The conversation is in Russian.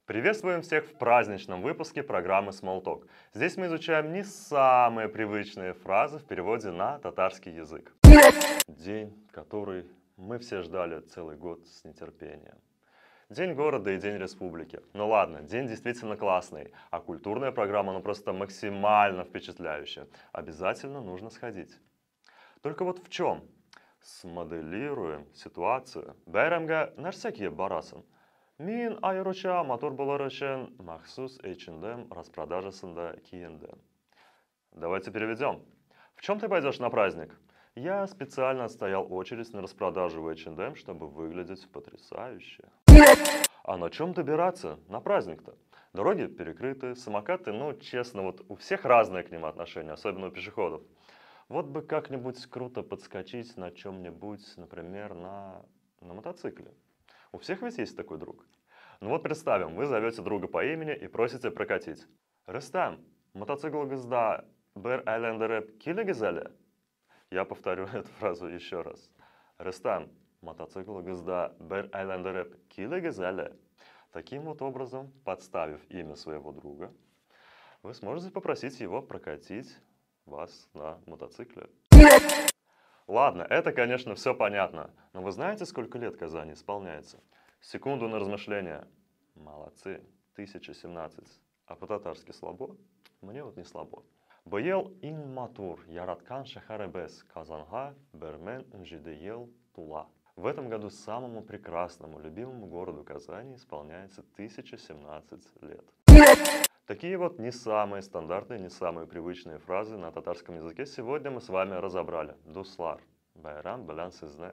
Приветствуем всех в праздничном выпуске программы Small Talk. Здесь мы изучаем не самые привычные фразы в переводе на татарский язык. День, который мы все ждали целый год с нетерпением. День города и День республики. Ну ладно, день действительно классный, а культурная программа просто максимально впечатляющая. Обязательно нужно сходить. Только вот в чем? Смоделируем ситуацию. Бәйрәмгә нәрсә киеп барасың? Мин аеруча мотор булыр өчен махсус H&M распродажасында киендем. Давайте переведем. В чем ты пойдешь на праздник? Я специально отстоял очередь на распродажу в H&M, чтобы выглядеть потрясающе. А на чем добираться на праздник-то? Дороги перекрыты, самокаты, ну честно, вот у всех разное к ним отношение, особенно у пешеходов. Вот бы как-нибудь круто подскочить на чем-нибудь, например, на мотоцикле. У всех ведь есть такой друг. Ну вот представим, вы зовете друга по имени и просите прокатить. Рустам, мотоциклгызда бер айлендереп килегезеле? Я повторю эту фразу еще раз. Рустам, мотоциклгызда бер айлендереп килегезеле? Таким вот образом, подставив имя своего друга, вы сможете попросить его прокатить вас на мотоцикле. Ладно, это, конечно, все понятно. Но вы знаете, сколько лет Казани исполняется? Секунду на размышление. Молодцы, 1017. А по-татарски слабо? Мне вот не слабо. Быел ин матур яраткан шахаребес Казанга бермен нжидеел тула. В этом году самому прекрасному, любимому городу Казани исполняется 1017 лет. Такие вот не самые стандартные, не самые привычные фразы на татарском языке сегодня мы с вами разобрали. Дуслар. Байрам белян сезне.